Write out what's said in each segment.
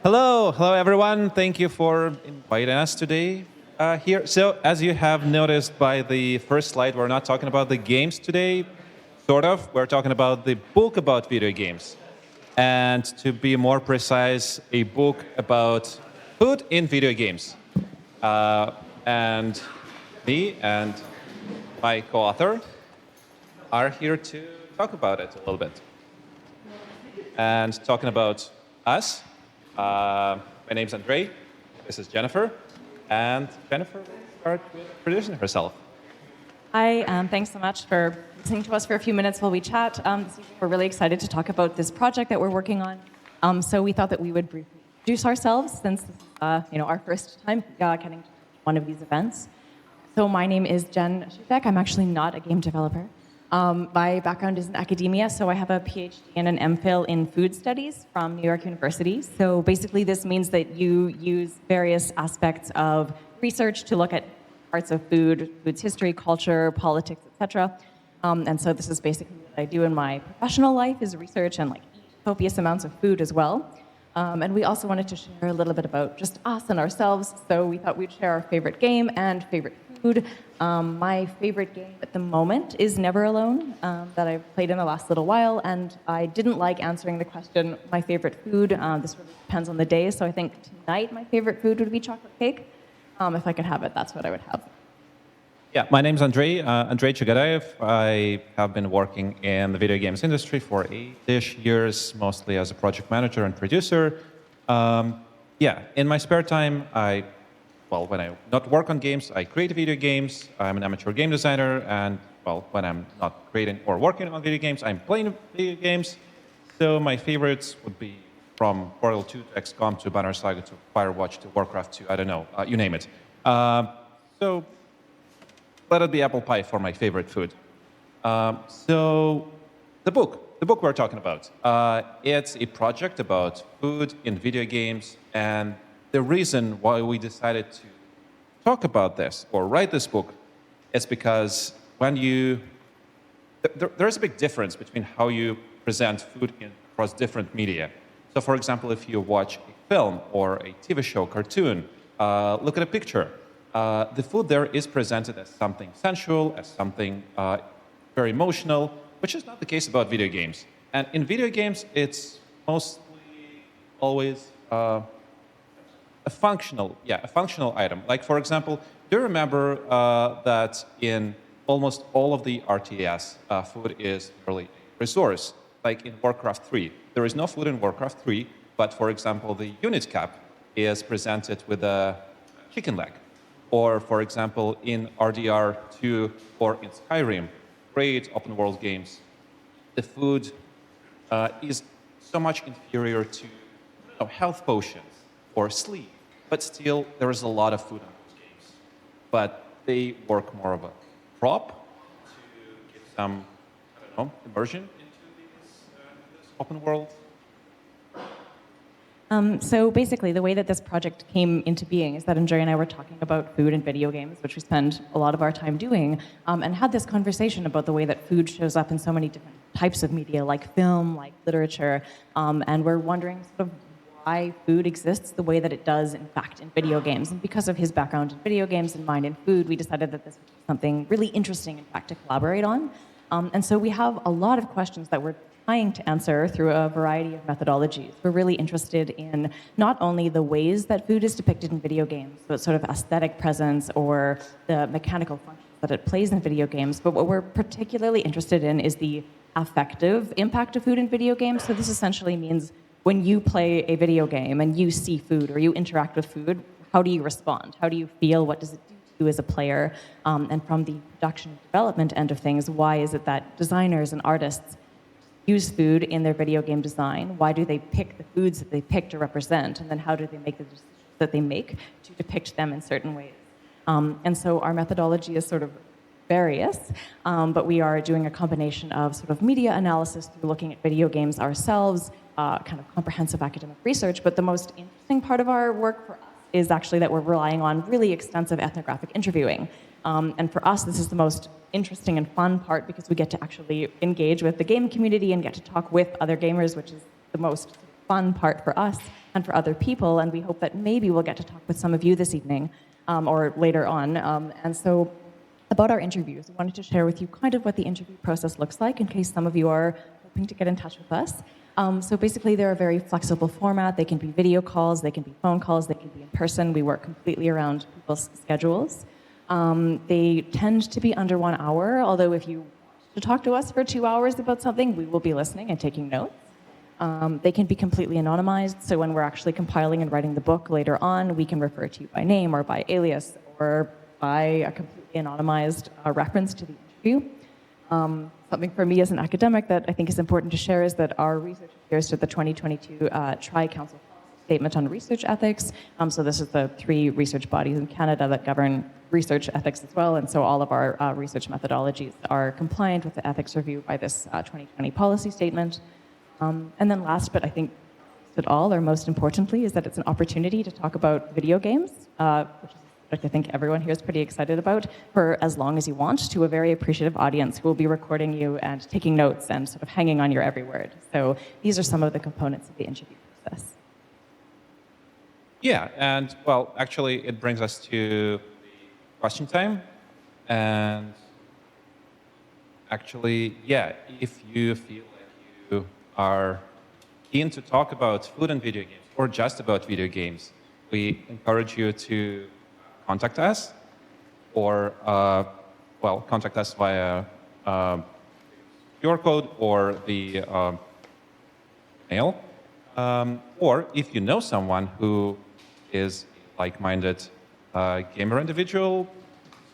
Hello everyone. Thank you for inviting us today here. So, as you have noticed by the first slide, we're not talking about the games today, sort of. We're talking about the book about video games. And to be more precise, a book about food in video games. And me and my co-author are here to talk about it a little bit. And talking about us, my name's Andrey, this is Jennifer, and Jennifer will start with introducing herself. Hi, thanks so much for listening to us for a few minutes while we chat. This evening we're really excited to talk about this project that we're working on. So we thought that we would briefly introduce ourselves since this is our first time getting to one of these events. So my name is Jen Shutek. I'm actually not a game developer. My background is in academia, so I have a PhD and an MPhil in food studies from New York University. So basically this means that you use various aspects of research to look at parts of food's history, culture, politics, etc. And so this is basically what I do in my professional life, is research and eat copious amounts of food as well. And we also wanted to share a little bit about just us and ourselves, so we thought we'd share our favorite game and favorite food. My favorite game at the moment is Never Alone, that I've played in the last little while, and I didn't like answering the question, my favorite food. This really depends on the day, so I think tonight my favorite food would be chocolate cake. If I could have it, that's what I would have. Yeah, my name's Andrey, Andrey Chegodaev. I have been working in the video games industry for 8-ish years, mostly as a project manager and producer. In my spare time, when I not work on games, I create video games. I'm an amateur game designer, and when I'm not creating or working on video games, I'm playing video games. So my favorites would be from Portal 2 to XCOM to Banner Saga to Firewatch to Warcraft 2, I don't know, you name it. So let it be apple pie for my favorite food. So the book we're talking about, it's a project about food in video games, and the reason why we decided to talk about this or write this book is because there's a big difference between how you present food across different media. So for example, if you watch a film or a TV show, cartoon, look at a picture, the food there is presented as something sensual, as something very emotional, which is not the case about video games. And in video games, it's mostly always a functional item. Like, for example, do you remember that in almost all of the RTS, food is really a resource? Like in Warcraft 3. There is no food in Warcraft 3, but for example, the unit cap is presented with a chicken leg. Or for example, in RDR 2 or in Skyrim, great open world games, the food is so much inferior to health potions or sleep, but still there is a lot of food in those games. But they work more of a prop to give some, immersion into this open world. So basically, the way that this project came into being is that Andrey and I were talking about food and video games, which we spend a lot of our time doing, and had this conversation about the way that food shows up in so many different types of media, like film, like literature, and we're wondering sort of why food exists the way that it does, in fact, in video games. And because of his background in video games and mine in food, we decided that this was something really interesting, in fact, to collaborate on. And so we have a lot of questions that we're trying to answer through a variety of methodologies. We're really interested in not only the ways that food is depicted in video games, so it's sort of aesthetic presence or the mechanical functions that it plays in video games, but what we're particularly interested in is the affective impact of food in video games. So this essentially means when you play a video game and you see food or you interact with food, how do you respond? How do you feel? What does it do to you as a player? And from the production and development end of things, why is it that designers and artists use food in their video game design? Why do they pick the foods that they pick to represent? And then how do they make the decisions that they make to depict them in certain ways? And so our methodology is sort of various, but we are doing a combination of sort of media analysis through looking at video games ourselves, kind of comprehensive academic research. But the most interesting part of our work for us is actually that we're relying on really extensive ethnographic interviewing. And for us, this is the most interesting and fun part because we get to actually engage with the game community and get to talk with other gamers, which is the most fun part for us. and for other people. And we hope that maybe we'll get to talk with some of you this evening or later on. And so about our interviews, we wanted to share with you kind of what the interview process looks like in case some of you are hoping to get in touch with us. So basically, they're a very flexible format. They can be video calls, they can be phone calls, they can be in person. We work completely around people's schedules. They tend to be under 1 hour, although if you want to talk to us for 2 hours about something, we will be listening and taking notes. They can be completely anonymized, so when we're actually compiling and writing the book later on, we can refer to you by name or by alias or by a completely anonymized reference to the interview. Something for me as an academic that I think is important to share is that our research adheres to the 2022 Tri-Council Statement on Research Ethics. So this is the 3 research bodies in Canada that govern research ethics as well, and so all of our research methodologies are compliant with the ethics review by this 2020 policy statement. And then last, but I think least at all, or most importantly, is that it's an opportunity to talk about video games, which is I think everyone here is pretty excited about, for as long as you want, to a very appreciative audience who will be recording you and taking notes and sort of hanging on your every word. So these are some of the components of the interview process. Yeah, and well, actually, it brings us to the question time. And actually, yeah, if you feel like you are keen to talk about food and video games, or just about video games, we encourage you to contact us, or well, contact us via QR code or the mail, or if you know someone who is a like-minded gamer individual,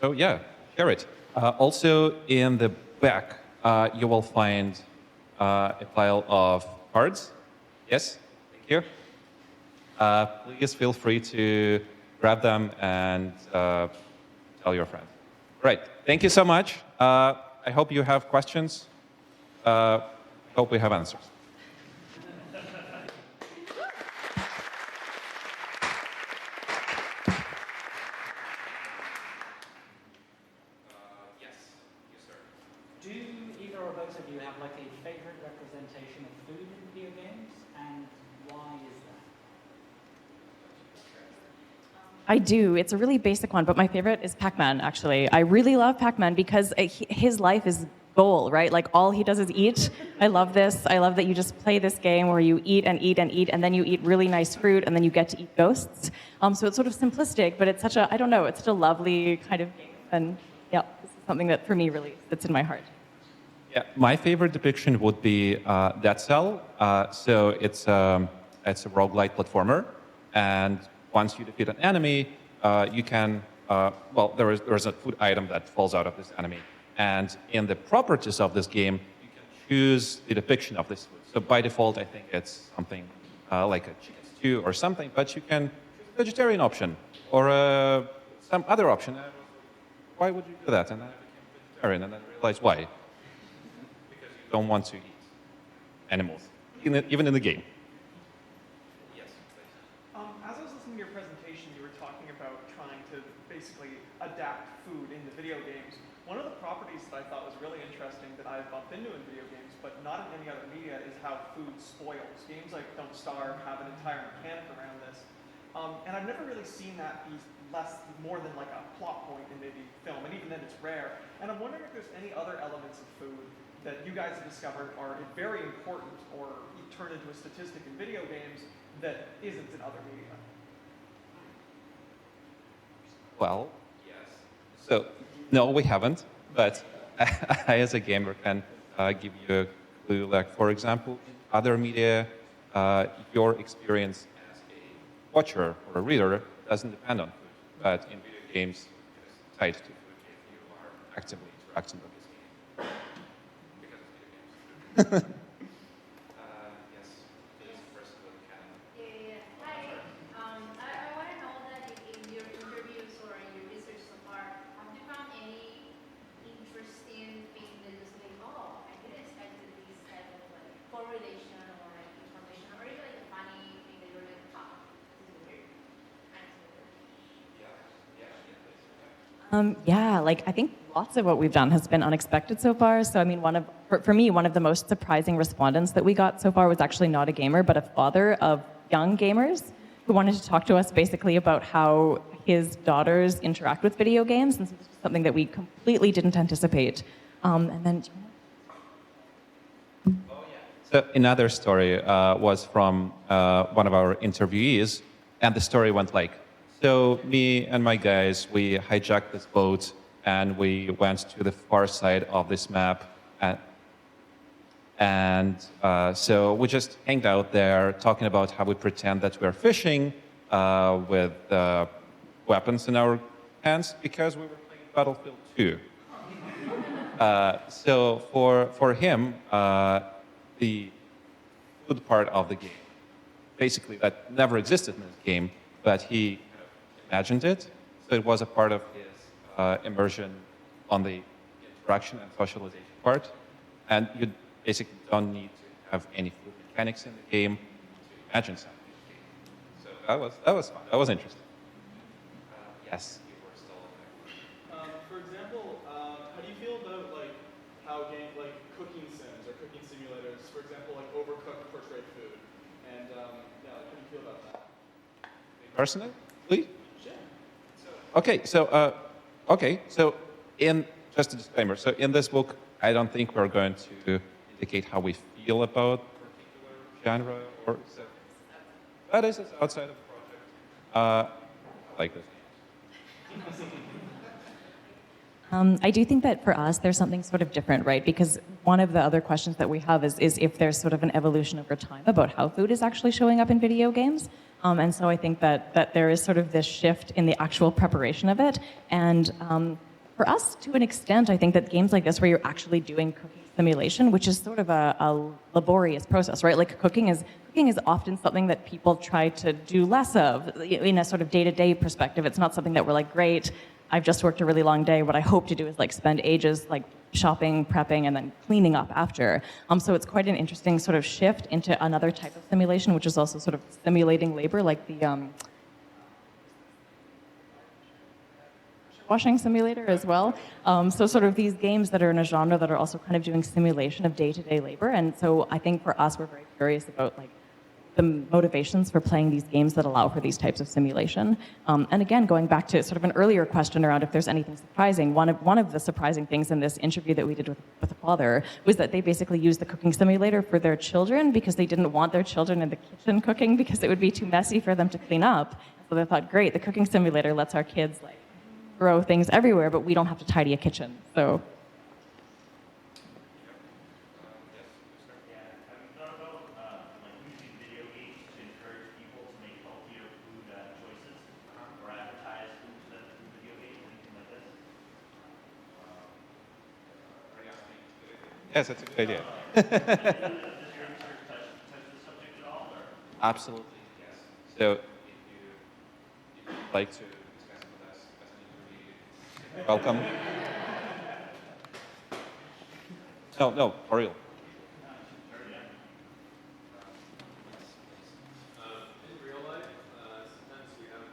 so yeah, share it. Also, in the back, you will find a pile of cards. Yes, thank you. Please feel free to grab them and tell your friends. Right, thank you so much. I hope you have questions. I hope we have answers. Yes, sir. Do either or both of you have like a favorite representation of food in video games, and why is that? I do. It's a really basic one, but my favorite is Pac-Man, actually. I really love Pac-Man because his life is goal, right? Like, all he does is eat. I love this. I love that you just play this game where you eat and eat and eat, and then you eat really nice fruit, and then you get to eat ghosts. So it's sort of simplistic, but it's such a, I don't know, it's such a lovely kind of game. And yeah, this is something that for me really sits in my heart. Yeah, my favorite depiction would be Dead Cell. So it's a roguelite platformer, and once you defeat an enemy, you can, well, there is a food item that falls out of this enemy. And in the properties of this game, you can choose the depiction of this food. So by default, I think it's something like a chicken stew or something, but you can choose a vegetarian option or some other option. Why would you do that? And then I became vegetarian, and then I realized why. Because you don't want to eat animals, even in the game. As I was listening to your presentation, you were talking about trying to basically adapt food into video games. One of the properties that I thought was really interesting that I've bumped into in video games, but not in any other media, is how food spoils. Games like Don't Starve have an entire mechanic around this. And I've never really seen that be more than like a plot point in maybe film, and even then it's rare. And I'm wondering if there's any other elements of food that you guys have discovered are very important or turn into a statistic in video games that isn't in other media. Well, yes. So, no, we haven't, but I, as a gamer, can give you a clue. Like, for example, in other media, your experience as a watcher or a reader doesn't depend on food, but in video games, it's tied to food if you are actively interacting with this game. Because it's video games. Yes, please, first of all, Hi. I want to know that in your interviews or in your research so far, have you found any interesting thing that you say, oh, I didn't expect this type of like correlation or like information, or even like a funny thing that you're like, oh, this is weird. And it's weird. Yeah, like I think lots of what we've done has been unexpected so far. So I mean, for me, one of the most surprising respondents that we got so far was actually not a gamer, but a father of young gamers who wanted to talk to us basically about how his daughters interact with video games, and so this was something that we completely didn't anticipate. And then, So another story was from one of our interviewees, and the story went like, so me and my guys, we hijacked this boat and we went to the far side of this map, and so we just hanged out there talking about how we pretend that we're fishing with weapons in our hands because we were playing Battlefield 2. So for him, the food part of the game, basically that never existed in this game, but he imagined it. So it was a part of his immersion on the interaction and socialization part. And you basically don't need to have any food mechanics in the game to imagine something in the game. So that was fun. That was interesting. Yes, you were still there. For example, how do you feel about like how games like cooking sims or cooking simulators, for example, like Overcooked portray food, and yeah, like, how do you feel about that? Personally, please. Sure. Okay, so in just a disclaimer. So in this book, I don't think we're going to indicate how we feel about a particular genre or so. That is outside of the project. I like this. I do think that for us, there's something sort of different, right? Because one of the other questions that we have is if there's sort of an evolution over time about how food is actually showing up in video games. And so I think that there is sort of this shift in the actual preparation of it. And for us, to an extent, I think that games like this where you're actually doing cooking simulation, which is sort of a laborious process, right? Like cooking is often something that people try to do less of in a sort of day-to-day perspective. It's not something that we're like, great, I've just worked a really long day. What I hope to do is like spend ages like shopping, prepping, and then cleaning up after. So it's quite an interesting sort of shift into another type of simulation, which is also sort of simulating labor, like the washing simulator as well. So sort of these games that are in a genre that are also kind of doing simulation of day-to-day labor. And so I think for us, we're very curious about like the motivations for playing these games that allow for these types of simulation. And again, going back to sort of an earlier question around if there's anything surprising, one of the surprising things in this interview that we did with a father was that they basically used the cooking simulator for their children because they didn't want their children in the kitchen cooking because it would be too messy for them to clean up. So they thought, great, the cooking simulator lets our kids like throw things everywhere, but we don't have to tidy a kitchen. So. Yes, that's a good idea. Absolutely, yes. So if you'd like to discuss with us as an interview, welcome. No, for real. In real life, sometimes we have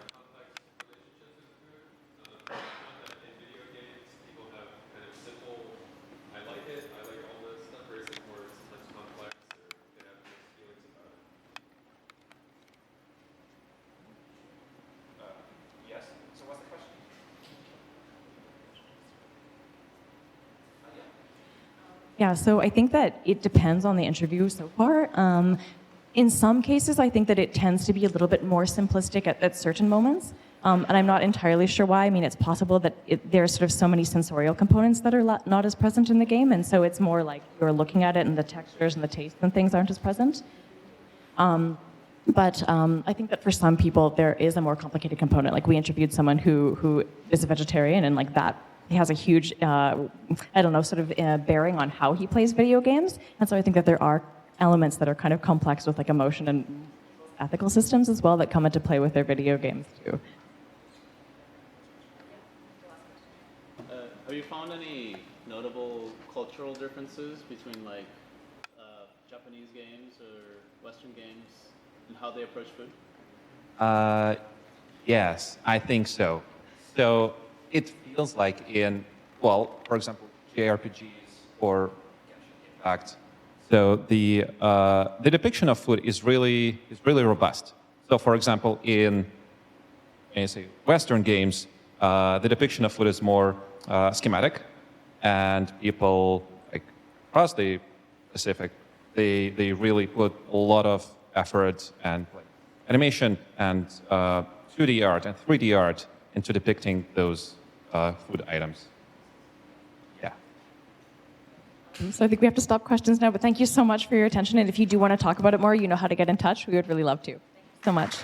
complex relationships with food. I found that in video games, people have kind of simple, I like it, I like all this stuff, versus more sometimes complex, or they have mixed feelings about it. Yes. So what's the question? Yeah, so I think that it depends on the interview so far. In some cases, I think that it tends to be a little bit more simplistic at certain moments. And I'm not entirely sure why. I mean, it's possible that there are sort of so many sensorial components that are not as present in the game. And so it's more like you're looking at it and the textures and the tastes and things aren't as present. But I think that for some people, there is a more complicated component. Like we interviewed someone who is a vegetarian and like that he has a huge, sort of bearing on how he plays video games. And so I think that there are elements that are kind of complex with like emotion and ethical systems as well that come into play with their video games too. Have you found any notable cultural differences between like Japanese games or Western games and how they approach food? Yes, I think so. So it feels like for example, JRPGs or Genshin Impact, So the depiction of food is really robust. So for example, in say Western games, the depiction of food is more schematic, and people like across the Pacific, they really put a lot of effort and like, animation and 2D art and 3D art into depicting those food items. Yeah. So I think we have to stop questions now, but thank you so much for your attention. And if you do want to talk about it more, you know how to get in touch. We would really love to. Thank you so much.